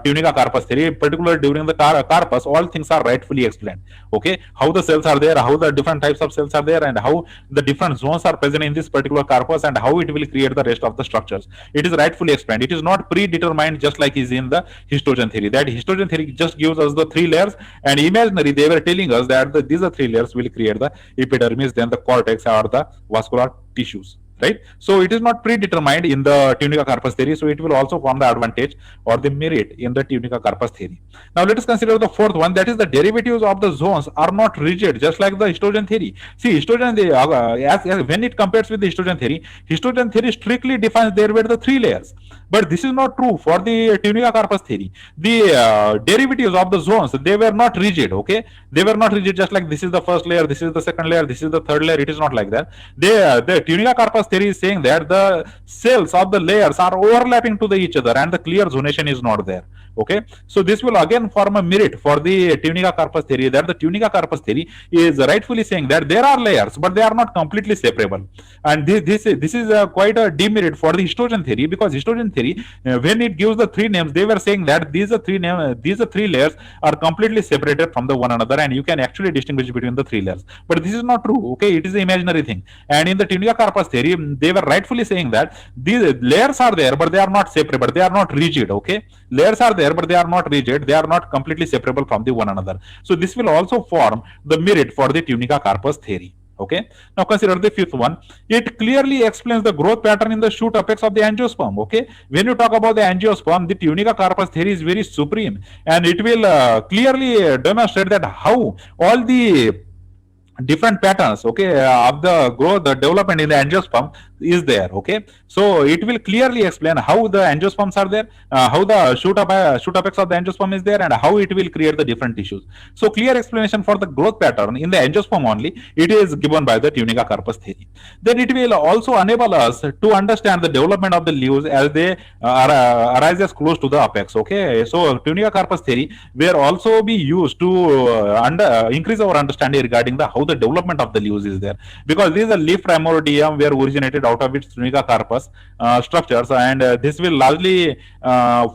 Tunica Corpus theory. Particularly during the corpus, all things are rightfully explained, okay, how the cells are there, how the different types of cells are there, and how the different zones are present in this particular corpus, and how it will create the rest of the structures. It is rightfully explained. It is not predetermined, just like is in the histogen theory. That histogen theory just gives us the three layers, and imaginary they were telling us that these are three layers will create the epidermis, then the cortex, or the vascular tissues, right? So it is not predetermined in the Tunica Corpus theory, so it will also form the advantage or the merit in the Tunica Corpus theory. Now let us consider the fourth one, that is the derivatives of the zones are not rigid, just like the histogen theory. See, histogen, when it compares with the histogen theory strictly defines there were the three layers, but this is not true for the Tunica Corpus theory. The derivatives of the zones, they were not rigid, okay, they were not rigid, just like this is the first layer, this is the second layer, this is the third layer. It is not like that. The Tunica Corpus theory is saying that the cells of the layers are overlapping to each other, and the clear zonation is not there, okay. So this will again form a merit for the Tunica Corpus theory, that the Tunica Corpus theory is rightfully saying that there are layers, but they are not completely separable. And this is quite a demerit for the histogen theory, because histogen theory, when it gives the three names, they were saying that these three layers are completely separated from the one another, and you can actually distinguish between the three layers. But this is not true, okay, it is an imaginary thing. And in the Tunica Corpus theory, they were rightfully saying that these layers are there, but they are not separable, they are not rigid, okay. Layers are there, but they are not rigid, they are not completely separable from the one another. So this will also form the merit for the Tunica Corpus theory. Okay, now consider the fifth one. It clearly explains the growth pattern in the shoot apex of the angiosperm. Okay, when you talk about the angiosperm, the Tunica Corpus theory is very supreme, and it will clearly demonstrate that how all the different patterns, okay, of the growth, the development in the angiosperm is there. Okay, so it will clearly explain how the angiosperms are there, how the shoot apex of the angiosperm is there, and how it will create the different tissues. So clear explanation for the growth pattern in the angiosperm only, it is given by the Tunica Corpus theory. Then it will also enable us to understand the development of the leaves as they arises close to the apex. Okay, so Tunica Corpus theory will also be used to increase our understanding regarding the how the development of the leaves is there, because this is a leaf primordium where originated out of its Tunica Corpus structures, and this will largely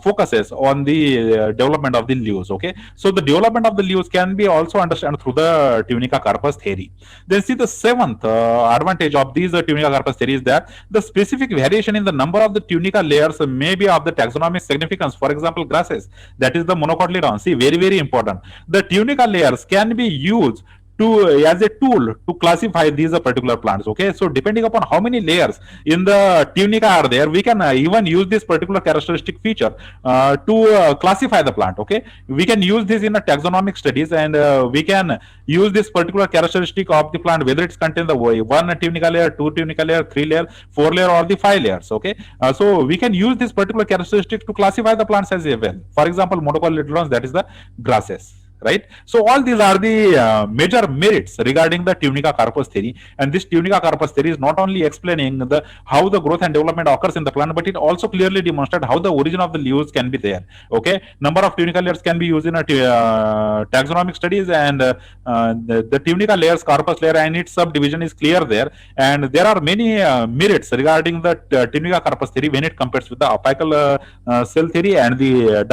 focuses on the development of the leaves. Okay, so the development of the leaves can be also understood through the Tunica Corpus theory. Then see the seventh advantage of these Tunica Corpus theory is that the specific variation in the number of the Tunica layers may be of the taxonomic significance. For example, grasses, that is the monocotyledon. See, very, very important. The Tunica layers can be used as a tool to classify these particular plants. Okay, so depending upon how many layers in the Tunica are there, we can even use this particular characteristic feature to classify the plant. Okay, we can use this in a taxonomic studies, and we can use this particular characteristic of the plant, whether it's contain the one Tunica layer, two Tunica layer, three layer, four layer, or the five layers. Okay, so we can use this particular characteristic to classify the plants as well. For example, monocotyledons, that is the grasses. Right, so all these are the major merits regarding the Tunica Corpus theory, and this Tunica Corpus theory is not only explaining the how the growth and development occurs in the plant, but it also clearly demonstrates how the origin of the leaves can be there. Okay, number of Tunica layers can be used in a taxonomic studies, and the Tunica layers, corpus layer, and its subdivision is clear there, and there are many merits regarding the Tunica Corpus theory when it compares with the apical cell theory and the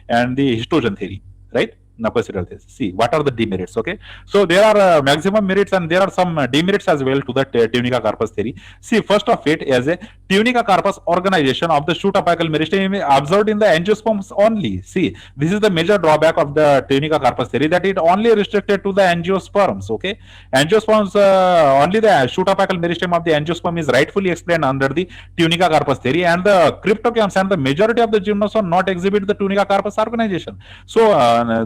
and the histogen theory. Right. Now consider this. See, what are the demerits? Okay, so there are maximum merits and there are some demerits as well to the Tunica Corpus theory. See, first of it is a Tunica Corpus organization of the shoot apical meristem observed in the angiosperms only. See, this is the major drawback of the Tunica Corpus theory, that it only restricted to the angiosperms. Okay, angiosperms, only the shoot apical meristem of the angiosperm is rightfully explained under the Tunica Corpus theory, and the cryptogames and the majority of the gymnosperm not exhibit the Tunica Corpus organization. So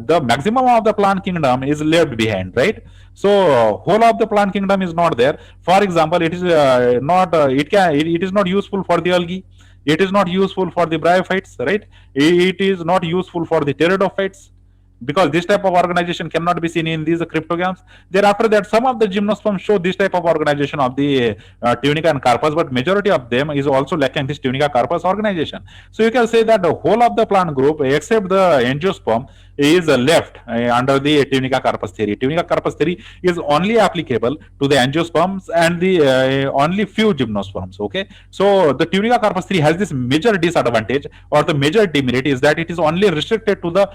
the maximum of the plant kingdom is left behind, right? So whole of the plant kingdom is not there. For example, it is not it is not useful for the algae. It is not useful for the bryophytes, right? It is not useful for the pteridophytes, because this type of organization cannot be seen in these cryptogams. Thereafter that, some of the gymnosperms show this type of organization of the Tunica and Carpus, but majority of them is also lacking this Tunica Carpus organization. So you can say that the whole of the plant group except the angiosperm is left under the Tunica Carpus theory. Tunica Carpus theory is only applicable to the angiosperms and the only few gymnosperms. Okay, so the Tunica Carpus theory has this major disadvantage, or the major demerit is that it is only restricted to the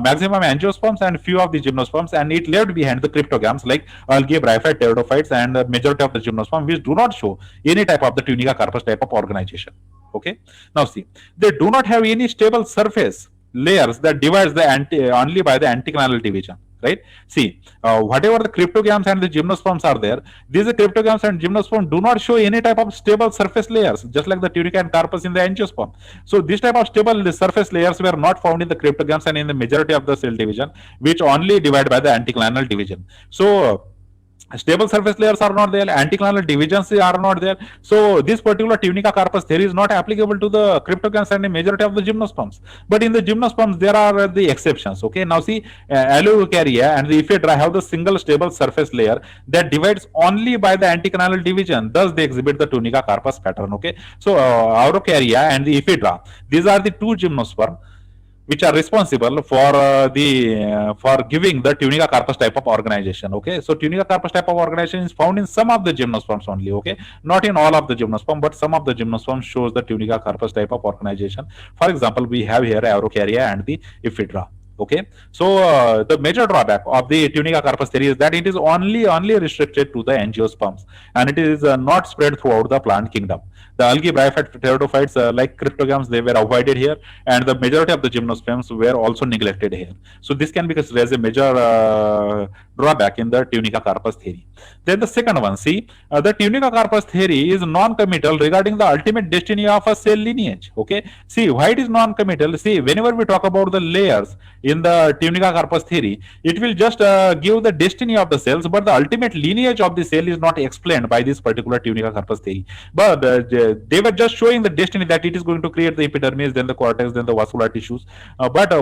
maximum angiosperms and few of the gymnosperms, and it left behind the cryptogams like algae, bryophyte, pteridophytes, and the majority of the gymnosperms which do not show any type of the Tunica Carpus type of organization. Okay, now see, they do not have any stable surface layers that divides the only by the anticanal division, right? See, whatever the cryptogams and the gymnosperms are there, these cryptogams and gymnosperms do not show any type of stable surface layers, just like the Tunica and Carpus in the angiosperm. So this type of stable surface layers were not found in the cryptogams and in the majority of the cell division, which only divide by the anticlinal division. So stable surface layers are not there, anticlinal divisions are not there. So this particular Tunica Carpus theory is not applicable to the cryptogams and the majority of the gymnosperms. But in the gymnosperms, there are the exceptions. Okay, now see, Eukarya and the Ephedra have the single stable surface layer that divides only by the anticlinal division. Thus, they exhibit the Tunica Carpus pattern. Okay, so Eukarya and the Ephedra, these are the two gymnosperms which are responsible for for giving the Tunica Carpus type of organization. Okay, so Tunica Carpus type of organization is found in some of the gymnosperms only. Okay, not in all of the gymnosperm, but some of the gymnosperms shows the Tunica Carpus type of organization. For example, we have here Eukarya and the Ephedra. Okay, so the major drawback of the Tunica Carpus theory is that it is only restricted to the angiosperms, and it is not spread throughout the plant kingdom. The algae, bryophyte, pteridophytes like cryptogams, they were avoided here, and the majority of the gymnosperms were also neglected here. So this can be considered as a major drawback in the Tunica Carpus theory. Then the second one, see, the Tunica Carpus theory is non-committal regarding the ultimate destiny of a cell lineage. Okay, see, why it is non-committal? See, whenever we talk about the layers in the Tunica Carpus theory, it will just give the destiny of the cells, but the ultimate lineage of the cell is not explained by this particular Tunica Carpus theory. But they were just showing the destiny that it is going to create the epidermis, then the cortex, then the vascular tissues. But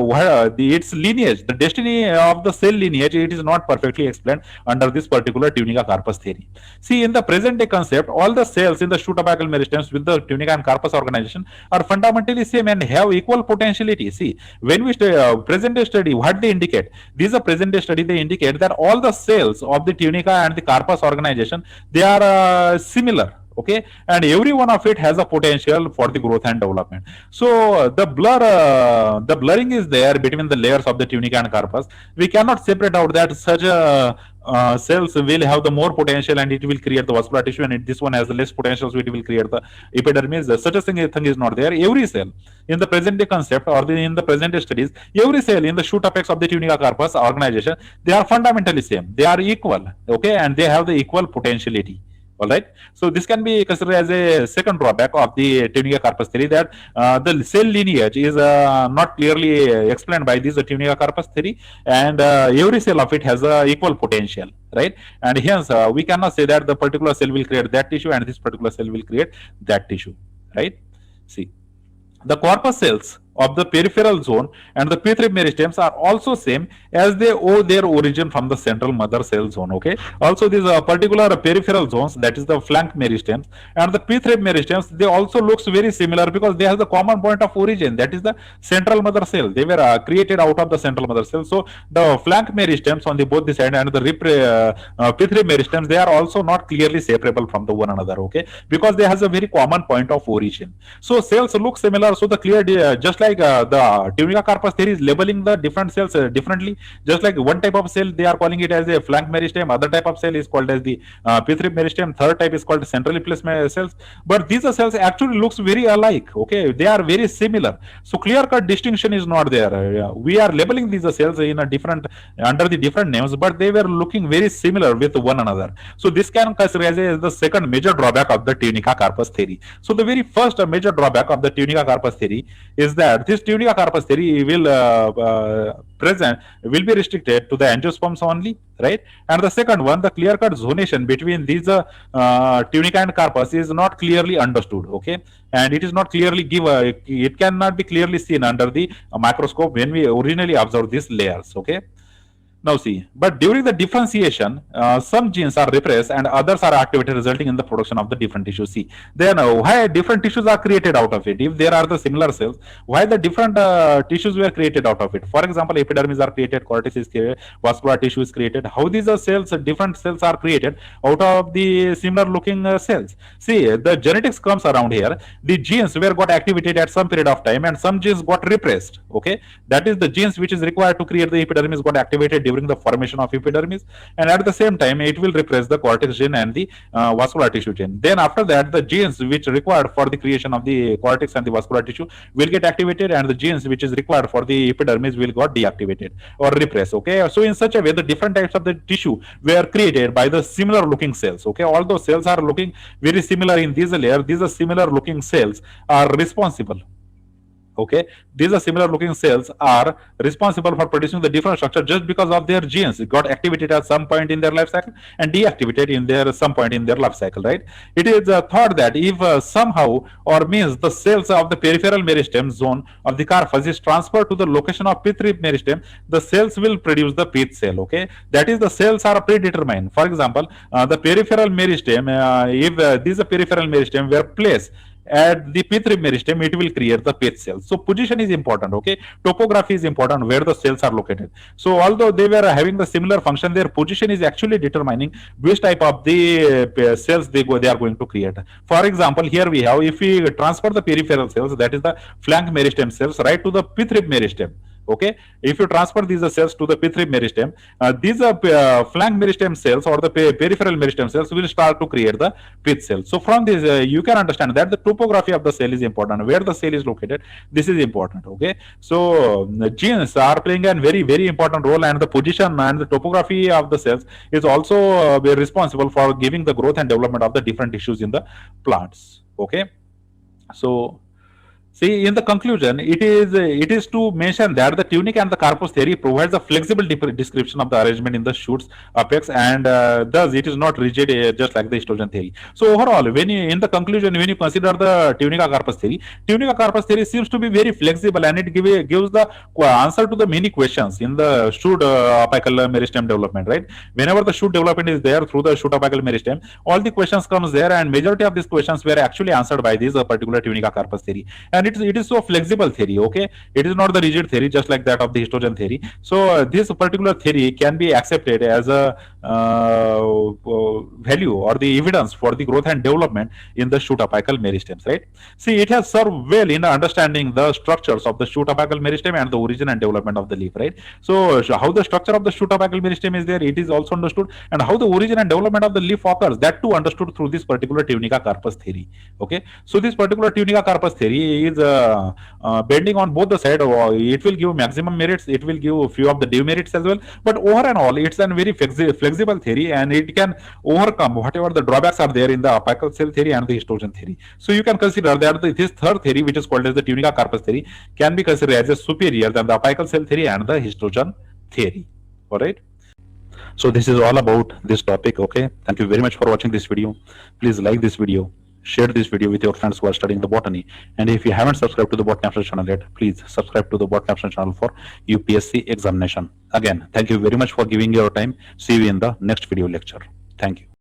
its lineage, the destiny of the cell lineage, it is not perfectly explained under this particular Tunica Carpus theory. See, in the present day concept, all the cells in the shoot apical meristems with the Tunica and Carpus organization are fundamentally same and have equal potentiality. See, when we present day study, what they indicate? These are present day study, they indicate that all the cells of the Tunica and the Carpus organization, they are similar. Okay, and every one of it has a potential for the growth and development. So the blurring is there between the layers of the Tunica and Carpus. We cannot separate out that such cells will have the more potential and it will create the vascular tissue, and this one has the less potential, so it will create the epidermis. Such a thing is not there. Every cell in the present day concept, or in the present day studies, every cell in the shoot apex of the Tunica Carpus organization, they are fundamentally same. They are equal. Okay, and they have the equal potentiality. All right, so this can be considered as a second drawback of the Tunica Carpus theory, that the cell lineage is not clearly explained by this Tunica Carpus theory, and every cell of it has equal potential, right? And hence we cannot say that the particular cell will create that tissue and this particular cell will create that tissue, right? See, the corpus cells of the peripheral zone and the P3 meristems are also same, as they owe their origin from the central mother cell zone. Okay, also these particular peripheral zones, that is the flank meristems and the P3 meristems, they also looks very similar because they have the common point of origin, that is the central mother cell. They were created out of the central mother cell. So the flank meristems on the both the side and the P3 meristems, they are also not clearly separable from the one another. Okay, because they has a very common point of origin. So cells look similar. So the clear just like the Tunica Carpus theory is labeling the different cells differently. Just like one type of cell, they are calling it as a flank meristem, other type of cell is called as the P3 meristem, third type is called centrally placed cells. But these cells actually looks very alike. Okay, they are very similar. So clear-cut distinction is not there. We are labeling these cells in a different under the different names, but they were looking very similar with one another. So this can consider as the second major drawback of the Tunica Carpus theory. So the very first major drawback of the Tunica Carpus theory is that that, this Tunica Corpus theory will be restricted to the angiosperms only, right? And the second one, the clear-cut zonation between these Tunica and Carpus is not clearly understood, okay? And it is not clearly it cannot be clearly seen under the microscope when we originally observe these layers, okay? Now see, but during the differentiation, some genes are repressed and others are activated, resulting in the production of the different tissues. See, then why different tissues are created out of it? If there are the similar cells, why the different tissues were created out of it? For example, epidermis are created, cortex is created, vascular tissue is created. How these cells, different cells are created out of the similar looking cells? See, the genetics comes around here. The genes were got activated at some period of time and some genes got repressed. Okay, that is the genes which is required to create the epidermis got activated during the formation of epidermis, and at the same time it will repress the cortex gene and the vascular tissue gene. Then after that, the genes which required for the creation of the cortex and the vascular tissue will get activated, and the genes which is required for the epidermis will got deactivated or repressed. Okay, so in such a way the different types of the tissue were created by the similar looking cells. Okay, although cells are looking very similar in this layer, these are similar looking cells are responsible. Okay, these are similar looking cells are responsible for producing the different structure just because of their genes. It got activated at some point in their life cycle and deactivated in their some point in their life cycle, right? It is thought that if somehow or means the cells of the peripheral meristem zone of the Carpus is transferred to the location of pith rib meristem, the cells will produce the pith cell. Okay, that is the cells are predetermined. For example, the peripheral meristem, if these peripheral meristem were placed at the pith rib meristem, it will create the pith cells. So position is important, okay? Topography is important, where the cells are located. So although they were having the similar function, their position is actually determining which type of the cells they are going to create. For example, here we have, if we transfer the peripheral cells, that is the flank meristem cells, right to the pith rib meristem. Okay, if you transfer these cells to the pith rib meristem, these flank meristem cells or the peripheral meristem cells will start to create the pith cells. So from this, you can understand that the topography of the cell is important. Where the cell is located, this is important. Okay, so genes are playing a very, very important role, and the position and the topography of the cells is also responsible for giving the growth and development of the different tissues in the plants. Okay, so see, in the conclusion, it is to mention that the Tunica and the Carpus theory provides a flexible description of the arrangement in the shoots apex, and thus it is not rigid, just like the estrogen theory. So overall, when you, in the conclusion, when you consider the Tunica Carpus theory seems to be very flexible, and it gives the answer to the many questions in the shoot apical meristem development. Right? Whenever the shoot development is there through the shoot apical meristem, all the questions comes there, and majority of these questions were actually answered by this particular Tunica Carpus theory. And it is so flexible theory. Okay, it is not the rigid theory just like that of the estrogen theory. So this particular theory can be accepted as a value or the evidence for the growth and development in the shoot apical meristems, right? See, it has served well in understanding the structures of the shoot apical meristem and the origin and development of the leaf, right? So how the structure of the shoot apical meristem is there, it is also understood, and how the origin and development of the leaf occurs, that too understood through this particular Tunica Carpus theory. Okay, so this particular Tunica Carpus theory is bending on both the side. It will give maximum merits, it will give few of the demerits as well, but over and all, it's a very flexible theory, and it can overcome whatever the drawbacks are there in the apical cell theory and the estrogen theory. So you can consider that this third theory, which is called as the Tunica Carpus theory, can be considered as a superior than the apical cell theory and the estrogen theory. All right, so this is all about this topic. Okay, thank you very much for watching this video. Please like this video, share this video with your friends who are studying the botany, and if you haven't subscribed to the Botany channel yet, please subscribe to the Botany channel for UPSC examination. Again, thank you very much for giving your time. See you in the next video lecture. Thank you.